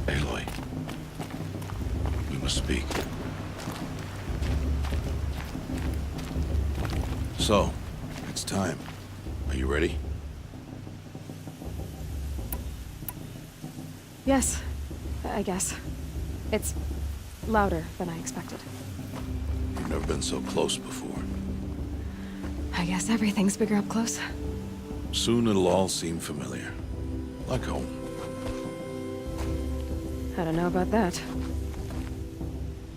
Aloy, we must speak. So, it's time. Are you ready? Yes, I guess. It's louder than I expected. You've never been so close before. I guess everything's bigger up close. Soon it'll all seem familiar. Like home. I don't know about that.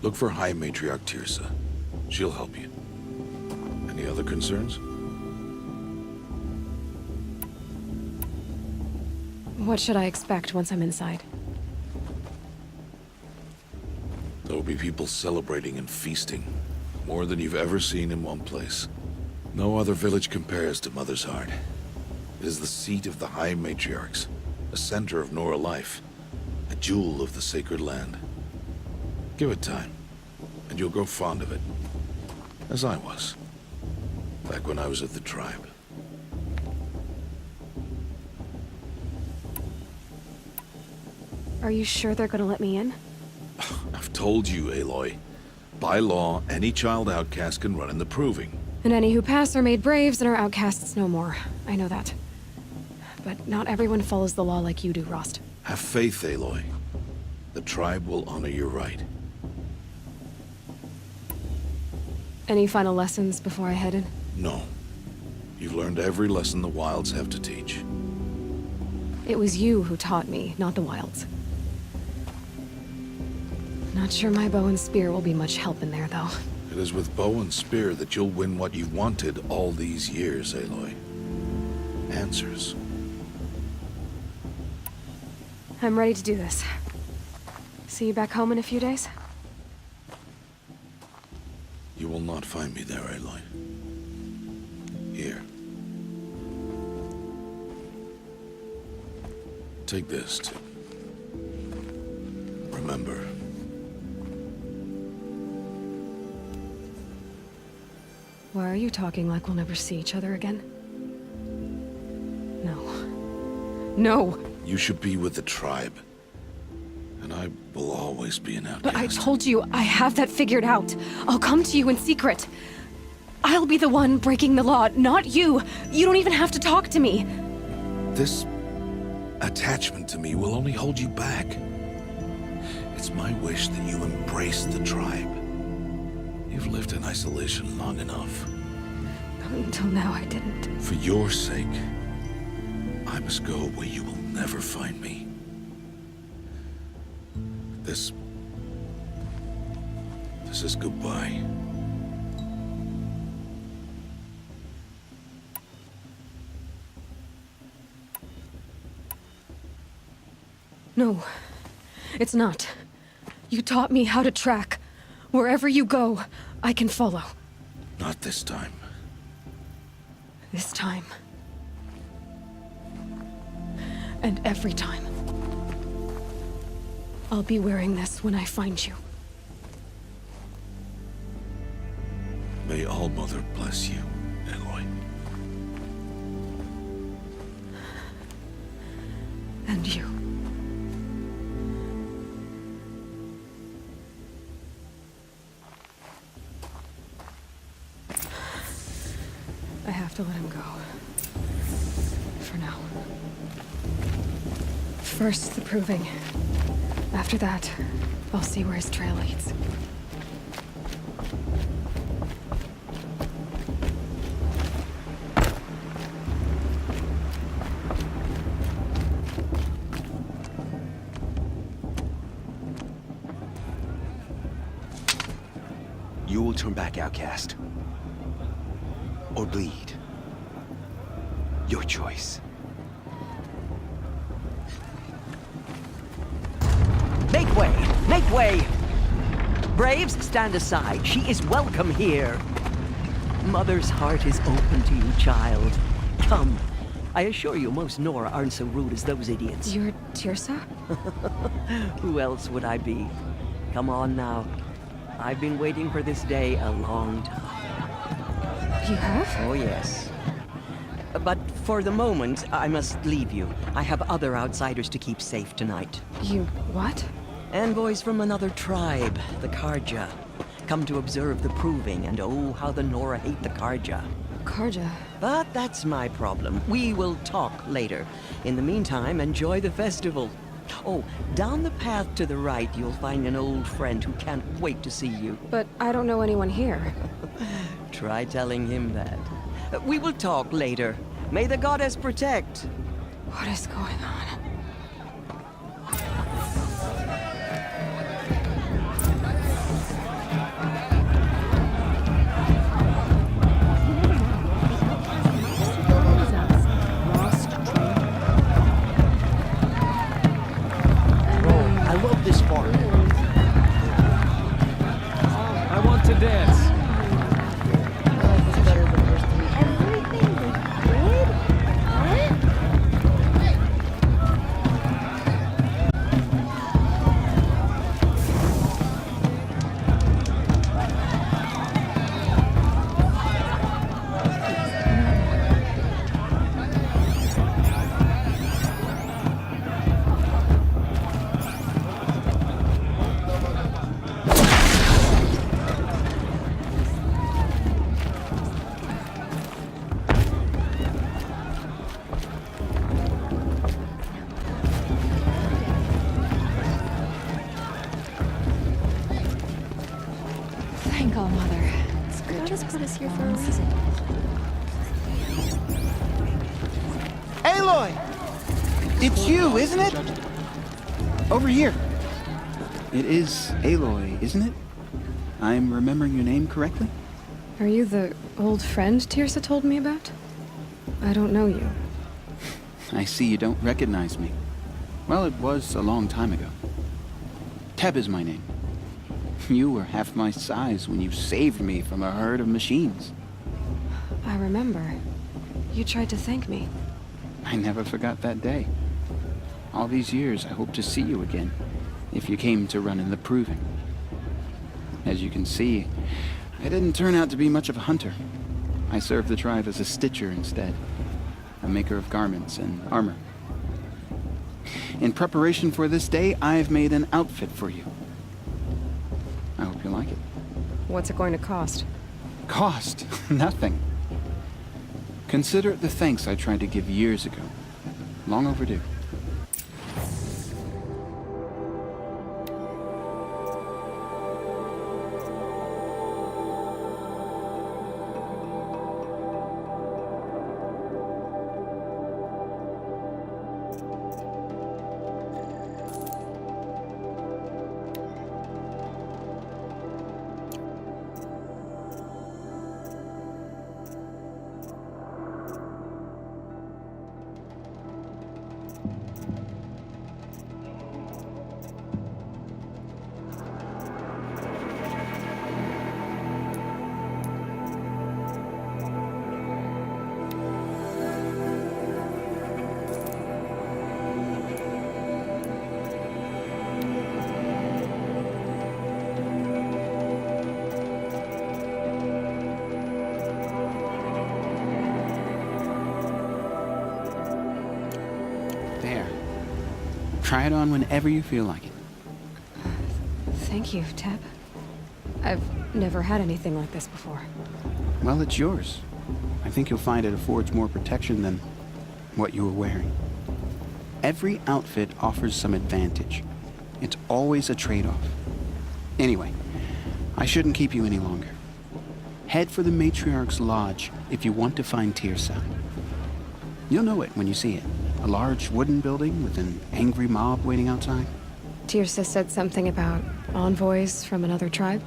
Look for High Matriarch Tirsa. She'll help you. Any other concerns? What should I expect once I'm inside? There will be people celebrating and feasting. More than you've ever seen in one place. No other village compares to Mother's Heart. It is the seat of the High Matriarchs, a center of Nora life, a jewel of the sacred land. Give it time, and you'll grow fond of it. As I was, back when I was at the tribe. Are you sure they're gonna let me in? I've told you, Aloy. By law, any child outcast can run in the proving. And any who pass are made braves and are outcasts no more. I know that. But not everyone follows the law like you do, Rost. Have faith, Aloy. The tribe will honor your right. Any final lessons before I head in? No. You've learned every lesson the Wilds have to teach. It was you who taught me, not the Wilds. Not sure my bow and spear will be much help in there, though. It is with bow and spear that you'll win what you've wanted all these years, Aloy. Answers. I'm ready to do this. See you back home in a few days? You will not find me there, Aloy. Here. Take this, to remember. Why are you talking like we'll never see each other again? No. No! You should be with the tribe. And I will always be an outcast. But I told you, I have that figured out. I'll come to you in secret. I'll be the one breaking the law, not you. You don't even have to talk to me. This attachment to me will only hold you back. It's my wish that you embrace the tribe. You've lived in isolation long enough. Until now, I didn't. For your sake, I must go where you will never find me. This is goodbye. No, it's not. You taught me how to track. Wherever you go, I can follow. Not this time. This time. And every time. I'll be wearing this when I find you. May All-Mother bless you, Aloy. And you. I have to let him go. For now. First, the proving. After that, I'll see where his trail leads. You will turn back, outcast. Or bleed. Your choice. Make way! Make way! Braves, stand aside. She is welcome here. Mother's heart is open to you, child. Come. I assure you, most Nora aren't so rude as those idiots. You're Tirsa? Who else would I be? Come on now. I've been waiting for this day a long time. You have? Oh, yes. But for the moment, I must leave you. I have other outsiders to keep safe tonight. You what? Envoys from another tribe, the Karja. Come to observe the proving, and oh, how the Nora hate the Karja. Karja. But that's my problem. We will talk later. In the meantime, enjoy the festival. Oh, down the path to the right, you'll find an old friend who can't wait to see you. But I don't know anyone here. Try telling him that. We will talk later. May the goddess protect. What is going on? I love this farm. I want to dance. Thank All Mother. It's good. God has put us here for a reason. Aloy! It's you, isn't it? Over here. It is Aloy, isn't it? I'm remembering your name correctly? Are you the old friend Tirsa told me about? I don't know you. I see you don't recognize me. Well, it was a long time ago. Teb is my name. You were half my size when you saved me from a herd of machines. I remember. You tried to thank me. I never forgot that day. All these years, I hope to see you again, if you came to run in the proving. As you can see, I didn't turn out to be much of a hunter. I served the tribe as a stitcher instead, a maker of garments and armor. In preparation for this day, I've made an outfit for you. I hope you like it. What's it going to cost? Cost? Nothing. Consider it the thanks I tried to give years ago. Long overdue. There. Try it on whenever you feel like it. Thank you, Teb. I've never had anything like this before. Well, it's yours. I think you'll find it affords more protection than what you were wearing. Every outfit offers some advantage. It's always a trade-off. Anyway, I shouldn't keep you any longer. Head for the Matriarch's Lodge if you want to find Tirsa. You'll know it when you see it. A large wooden building with an angry mob waiting outside. Tirsa said something about envoys from another tribe?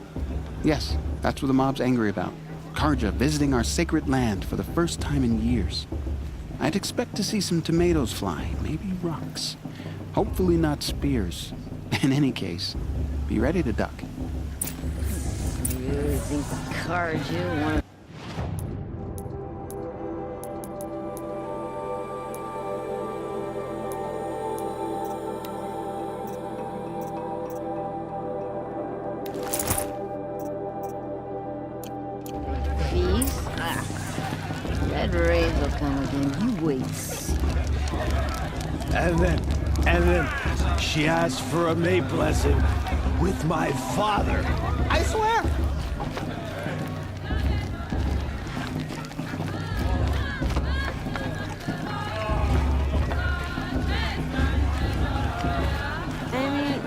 Yes, that's what the mob's angry about. Karja visiting our sacred land for the first time in years. I'd expect to see some tomatoes fly, maybe rocks. Hopefully not spears. In any case, be ready to duck. You really think the Karja want... Peace? Ah. Red Rays will come with Wait, see. And then she asked for a mate blessing with my father. I swear. I mean,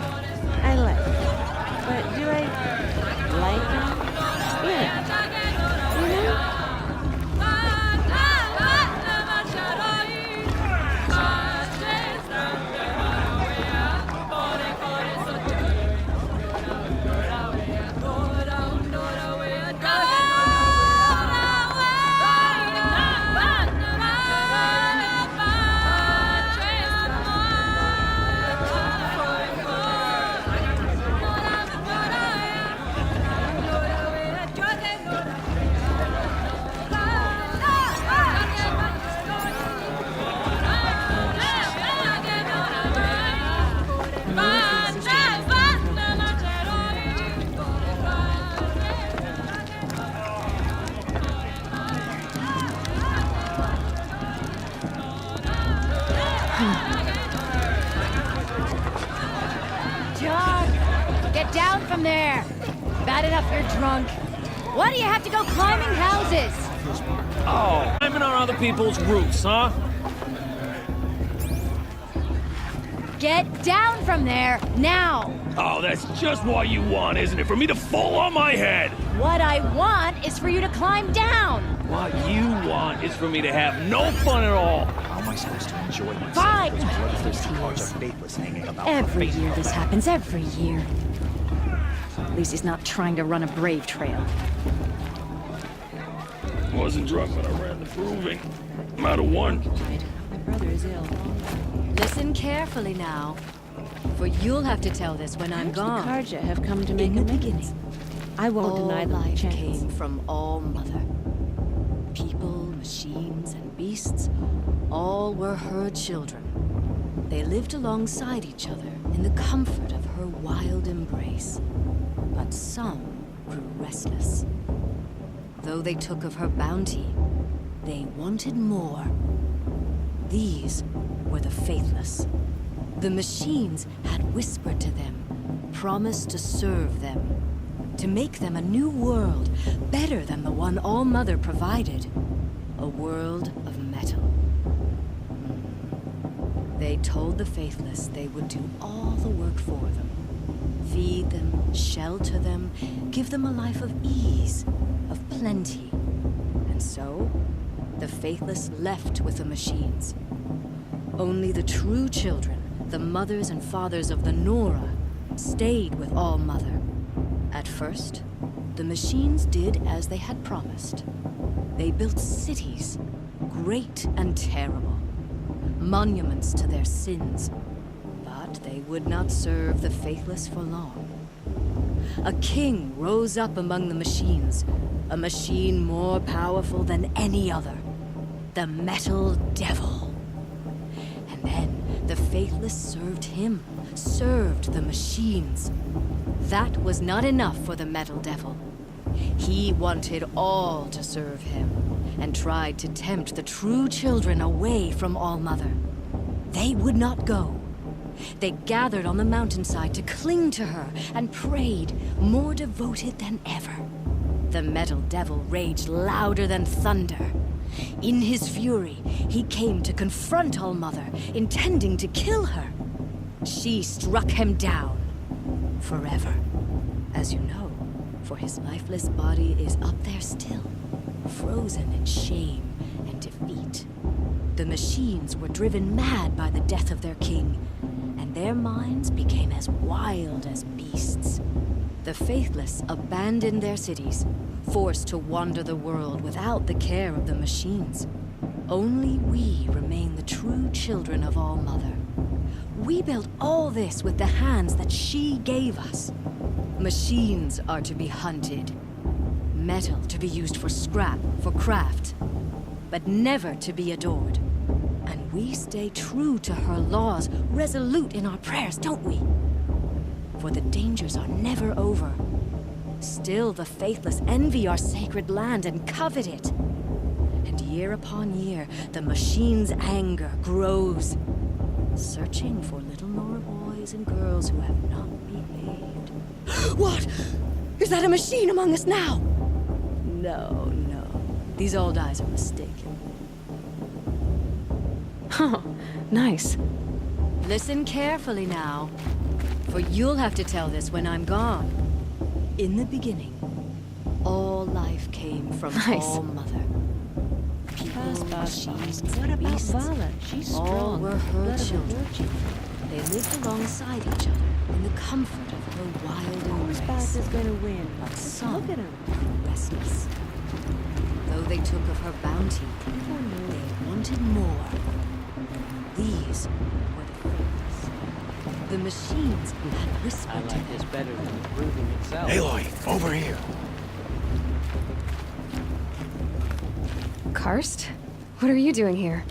I like it. But do I like it? Yeah. You know? Get down from there! Bad enough you're drunk. Why do you have to go climbing houses? Oh, climbing on other people's roofs, huh? Get down from there, now! Oh, that's just what you want, isn't it? For me to fall on my head! What I want is for you to climb down! What you want is for me to have no fun at all! How am I supposed to enjoy myself? Fine! Those bloodthirsty hearts are faithless hanging about Every my face. year this happens, every year. At least he's not trying to run a brave trail. Wasn't drunk when I ran the proving. I'm out of one. My brother is ill. Listen carefully now, for you'll have to tell this when I'm The gone. Karja have come to make In the amends. beginning, I won't all deny them a life chance. came from All Mother. People, machines, and beasts, all were her children. They lived alongside each other in the comfort of her wild embrace. But some grew restless. Though they took of her bounty, they wanted more. These were the faithless. The machines had whispered to them, promised to serve them, to make them a new world, better than the one All Mother provided. A world of metal. They told the faithless they would do all the work for them. Feed them, shelter them, give them a life of ease, of plenty. And so, the faithless left with the machines. Only the true children, the mothers and fathers of the Nora, stayed with All Mother. At first, the machines did as they had promised. They built cities, great and terrible, monuments to their sins. But they would not serve the faithless for long. A king rose up among the machines, a machine more powerful than any other, the Metal Devil. And then the faithless served him, served the machines. That was not enough for the Metal Devil. He wanted all to serve him, and tried to tempt the true children away from All Mother. They would not go. They gathered on the mountainside to cling to her and prayed, more devoted than ever. The Metal Devil raged louder than thunder. In his fury, he came to confront All Mother, intending to kill her. She struck him down. Forever. As you know, for his lifeless body is up there still, frozen in shame and defeat. The machines were driven mad by the death of their king, and their minds became as wild as beasts. The faithless abandoned their cities, forced to wander the world without the care of the machines. Only we remain the true children of All Mother. We built all this with the hands that she gave us. Machines are to be hunted. Metal to be used for scrap, for craft. But never to be adored. And we stay true to her laws, resolute in our prayers, don't we? For the dangers are never over. Still the faithless envy our sacred land and covet it. And year upon year, the machine's anger grows, searching for little Nora boys and girls who have not behaved. What? Is that a machine among us now? No, no. These old eyes are mistaken. Huh. Nice. Listen carefully now, for you'll have to tell this when I'm gone. In the beginning, all life came from Nice. All Mother. People, machines, What about beasts, Vala? She's all strong. were her children. They lived alongside each other in the comfort of her wild Whose path embrace. is gonna win? But some Look at him. grew restless. Though they took of her bounty, they wanted more. These were the faithless. The machines had I whispered to like this them. better than the proving itself. Aloy, over here. Karst? What are you doing here?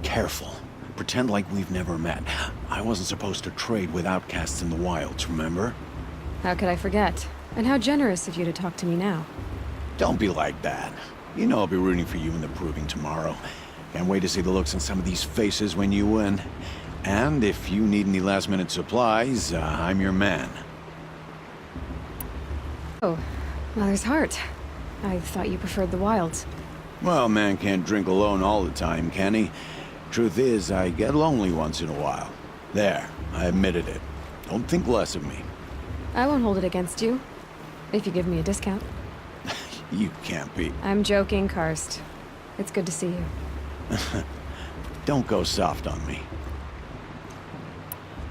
Careful. Pretend like we've never met. I wasn't supposed to trade with outcasts in the wilds, remember? How could I forget? And how generous of you to talk to me now. Don't be like that. You know I'll be rooting for you in the proving tomorrow. Can't wait to see the looks on some of these faces when you win. And if you need any last-minute supplies, I'm your man. Oh, Mother's Heart. I thought you preferred the wilds. Well, man can't drink alone all the time, can he? Truth is, I get lonely once in a while. There, I admitted it. Don't think less of me. I won't hold it against you. If you give me a discount. You can't be. I'm joking, Karst. It's good to see you. Don't go soft on me.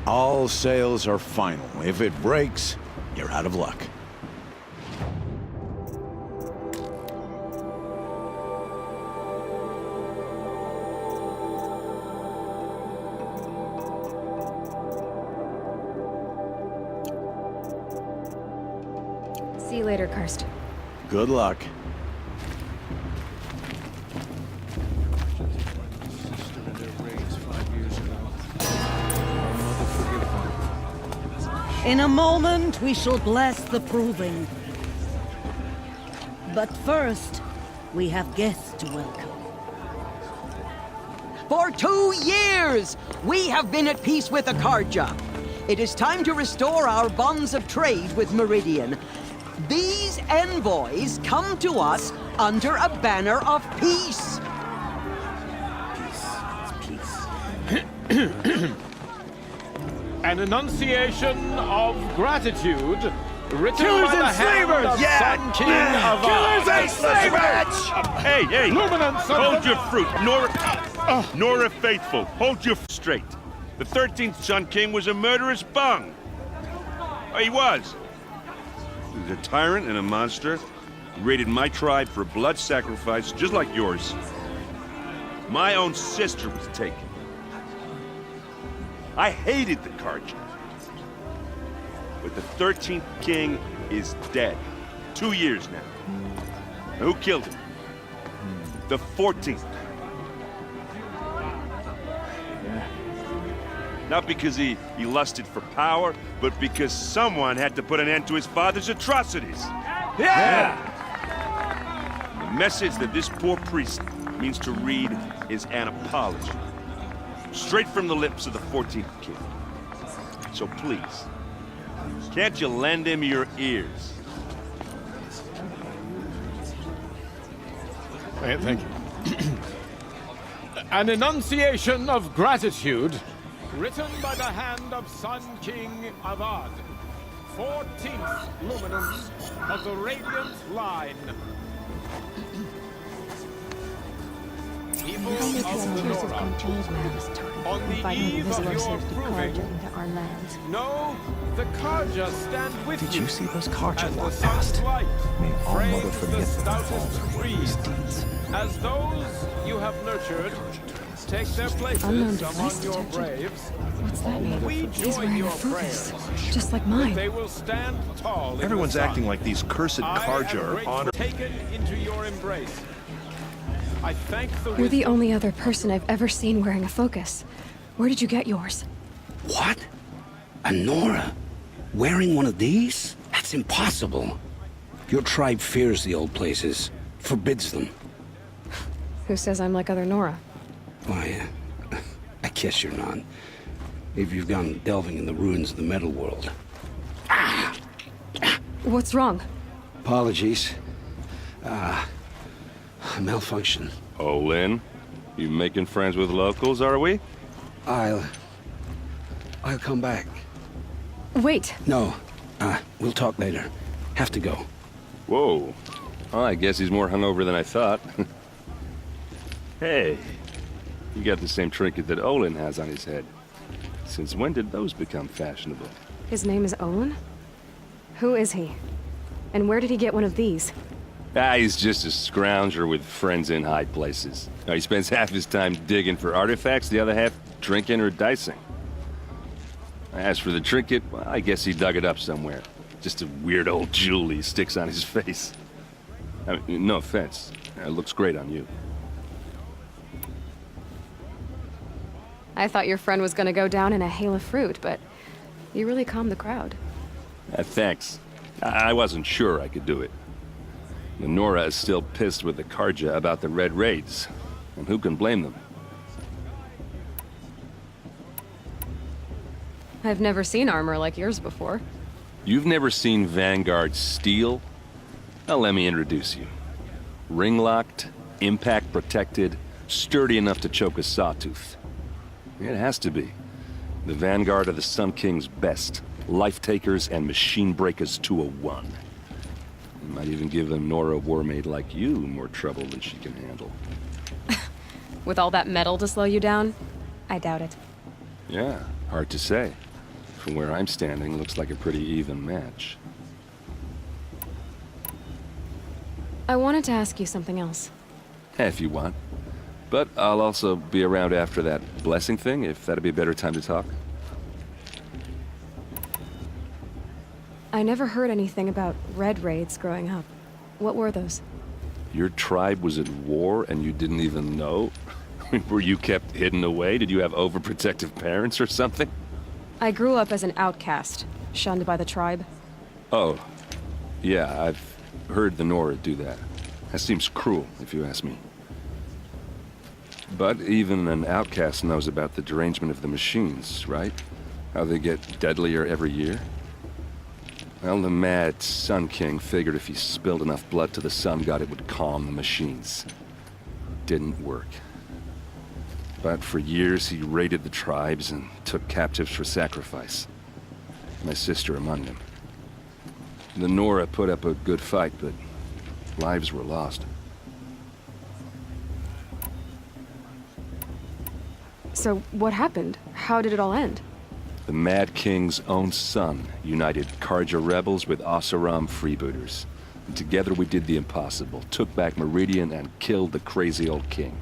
All sales are final. If it breaks, you're out of luck. See you later, Karst. Good luck. In a moment, we shall bless the proving. But first, we have guests to welcome. For 2 years, we have been at peace with Akarja. It is time to restore our bonds of trade with Meridian. These envoys come to us under a banner of peace. An enunciation of gratitude written Killers by the and hand slavers! of Yeah! Sun King of Killers Ard. and slavers! Hey, hey! Luminance of Hold the- your fruit, Nora Faithful. Hold your straight. The 13th Sun King was a murderous bung. He was. He was a tyrant and a monster. He raided my tribe for a blood sacrifice, just like yours. My own sister was taken. I hated the Karja. But the 13th king is dead. 2 years now. Now, who killed him? The 14th. Not because he lusted for power, but because someone had to put an end to his father's atrocities. Yeah! The message that this poor priest means to read is an apology. Straight from the lips of the 14th king. So please, can't you lend him your ears? Thank you. An enunciation of gratitude written by the hand of Sun King of Ard, 14th luminance of the Radiant Line. People of Nora, on the eve of your proving, know the Karja stand with Did you see those Karja as the walk sun's past? light May All frames Mother the forget them and stoutest fall in his trees. deeds. As those you have nurtured take their Unknown places device among your detected. braves, What's that mean? we He's join wearing your a focus. prayers. Just like mine. They will stand tall in Everyone's the sun. acting like these cursed I Karja am are grateful honored. taken into your embrace. I thank the You're the wisdom only other person I've ever seen wearing a focus. Where did you get yours? What? A Nora? Wearing one of these? That's impossible. Your tribe fears the old places, forbids them. Who says I'm like other Nora? Why, I guess you're not. If you've gone delving in the ruins of the metal world. What's wrong? Apologies. Malfunction. Oh, Lynn? You making friends with locals, are we? I'll come back. Wait. No. We'll talk later. Have to go. Whoa. Well, I guess he's more hungover than I thought. Hey, you got the same trinket that Olin has on his head. Since when did those become fashionable? His name is Owen? Who is he? And where did he get one of these? He's just a scrounger with friends in high places. He spends half his time digging for artifacts, the other half drinking or dicing. As for the trinket, well, I guess he dug it up somewhere. Just a weird old jewel he sticks on his face. I mean, no offense. It looks great on you. I thought your friend was gonna go down in a hail of fruit, but you really calmed the crowd. Thanks. I wasn't sure I could do it. Nora is still pissed with the Carja about the Red Raids, and who can blame them? I've never seen armor like yours before. You've never seen Vanguard steel? Well, let me introduce you. Ring-locked, impact-protected, sturdy enough to choke a sawtooth. It has to be. The Vanguard of the Sun King's best. Life-takers and machine breakers to a one. Might even give a Nora warmaid like you more trouble than she can handle. With all that metal to slow you down? I doubt it. Yeah, hard to say. From where I'm standing, looks like a pretty even match. I wanted to ask you something else. If you want. But I'll also be around after that blessing thing, if that'd be a better time to talk. I never heard anything about Red Raids growing up. What were those? Your tribe was at war and you didn't even know? Were you kept hidden away? Did you have overprotective parents or something? I grew up as an outcast, shunned by the tribe. Oh, yeah, I've heard the Nora do that. That seems cruel, if you ask me. But even an outcast knows about the derangement of the machines, right? How they get deadlier every year? Well, the mad Sun King figured if he spilled enough blood to the Sun God, it would calm the machines. Didn't work. But for years, he raided the tribes and took captives for sacrifice. My sister among them. The Nora put up a good fight, but lives were lost. So what happened? How did it all end? The Mad King's own son united Carja rebels with Oseram freebooters. And together we did the impossible, took back Meridian and killed the crazy old king.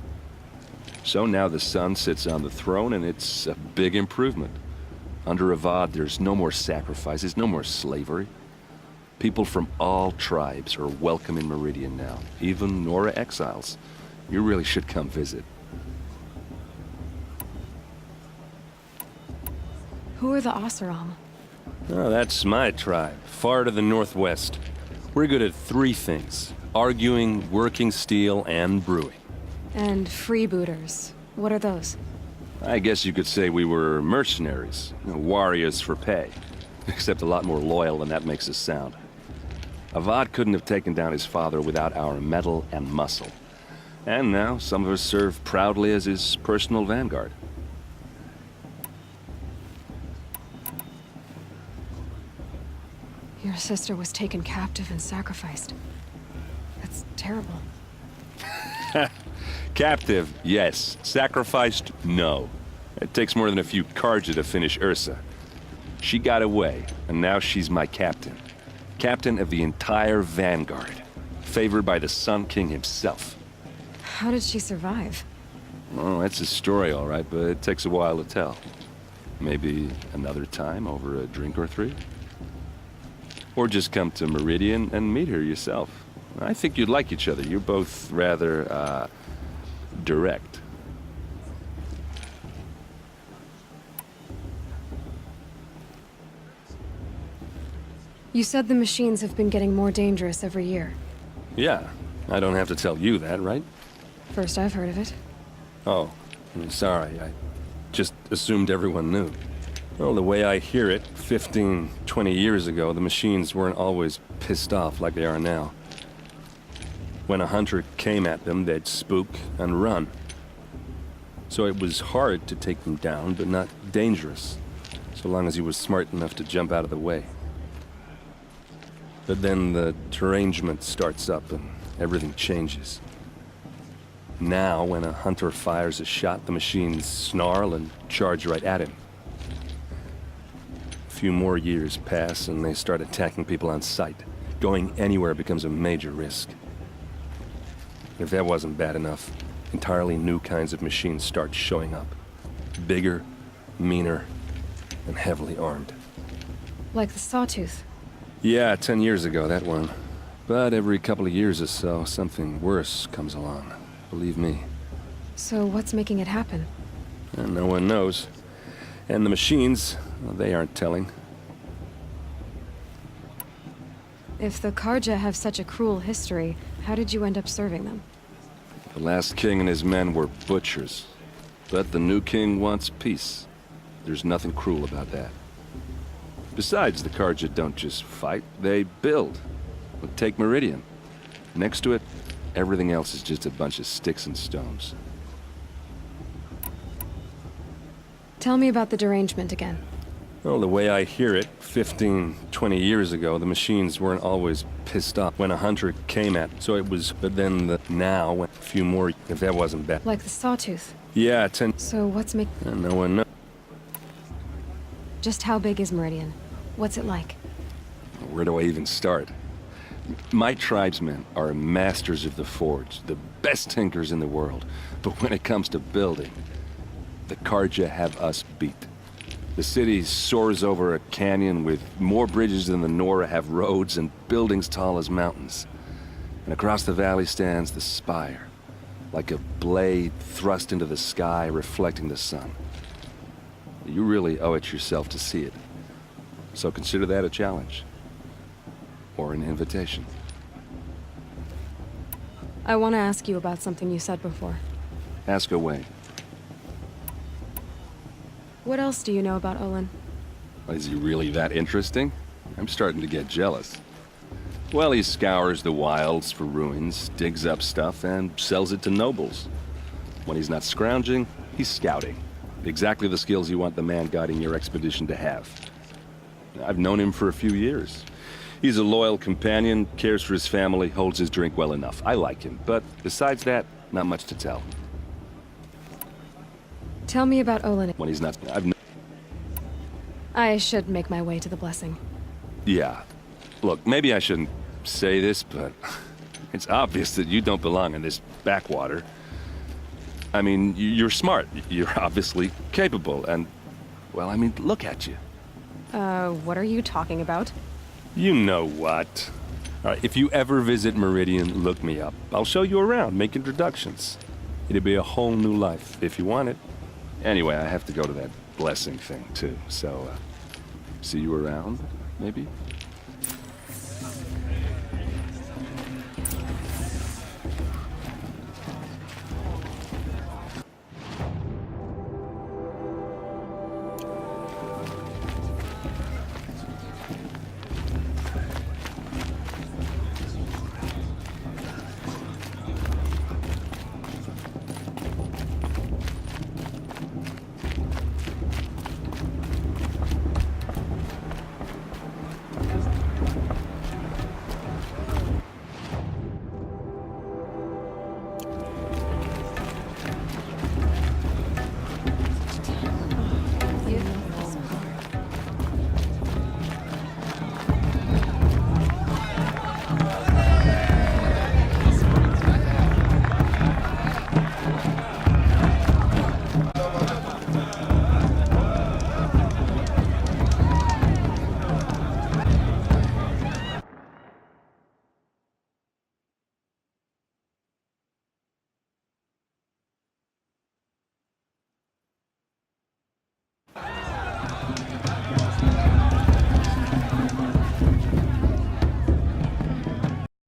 So now the son sits on the throne and it's a big improvement. Under Avad, there's no more sacrifices, no more slavery. People from all tribes are welcome in Meridian now, even Nora exiles. You really should come visit. Who are the Oseram? Oh, that's my tribe, far to the northwest. We're good at three things: arguing, working steel, and brewing. And freebooters. What are those? I guess you could say we were mercenaries, warriors for pay. Except a lot more loyal than that makes us sound. Avad couldn't have taken down his father without our metal and muscle. And now some of us serve proudly as his personal vanguard. Your sister was taken captive and sacrificed. That's terrible. Captive, yes. Sacrificed, no. It takes more than a few Carja to finish Ursa. She got away, and now she's my captain. Captain of the entire Vanguard. Favored by the Sun King himself. How did she survive? Well, that's a story, all right, but it takes a while to tell. Maybe another time over a drink or three? Or just come to Meridian and meet her yourself. I think you'd like each other. You're both rather, direct. You said the machines have been getting more dangerous every year. Yeah, I don't have to tell you that, right? First I've heard of it. Oh, I'm sorry. I just assumed everyone knew. Well, the way I hear it, 15, 20 years ago, the machines weren't always pissed off like they are now. When a hunter came at them, they'd spook and run. So it was hard to take them down, but not dangerous, so long as he was smart enough to jump out of the way. But then the derangement starts up and everything changes. Now, when a hunter fires a shot, the machines snarl and charge right at him. A few more years pass and they start attacking people on sight. Going anywhere becomes a major risk. If that wasn't bad enough, entirely new kinds of machines start showing up. Bigger, meaner, and heavily armed. Like the Sawtooth. Yeah, 10 years ago, that one. But every couple of years or so, something worse comes along. Believe me. So what's making it happen? And no one knows. And the machines, well, they aren't telling. If the Karja have such a cruel history, how did you end up serving them? The last king and his men were butchers. But the new king wants peace. There's nothing cruel about that. Besides, the Karja don't just fight, they build. Look, take Meridian. Next to it, everything else is just a bunch of sticks and stones. Tell me about the derangement again. Well, the way I hear it, 15, 20 years ago, the machines weren't always pissed off when a hunter came at. So it was, but then now, a few more, if that wasn't bad. Like the Sawtooth. Yeah, 10. So what's making... And no one knows. Just how big is Meridian? What's it like? Where do I even start? My tribesmen are masters of the forge, the best tinkers in the world. But when it comes to building, the Karja have us beat. The city soars over a canyon with more bridges than the Nora have roads and buildings tall as mountains. And across the valley stands the spire, like a blade thrust into the sky reflecting the sun. You really owe it yourself to see it. So consider that a challenge. Or an invitation. I want to ask you about something you said before. Ask away. What else do you know about Olin? Is he really that interesting? I'm starting to get jealous. Well, he scours the wilds for ruins, digs up stuff, and sells it to nobles. When he's not scrounging, he's scouting. Exactly the skills you want the man guiding your expedition to have. I've known him for a few years. He's a loyal companion, cares for his family, holds his drink well enough. I like him, but besides that, not much to tell. Tell me about Olin. When he's not... I should make my way to the blessing. Yeah. Look, maybe I shouldn't say this, but it's obvious that you don't belong in this backwater. I mean, you're smart. You're obviously capable, and... well, I mean, look at you. What are you talking about? You know what. All right, if you ever visit Meridian, look me up. I'll show you around, make introductions. It'll be a whole new life, if you want it. Anyway, I have to go to that blessing thing, too, so, see you around, maybe?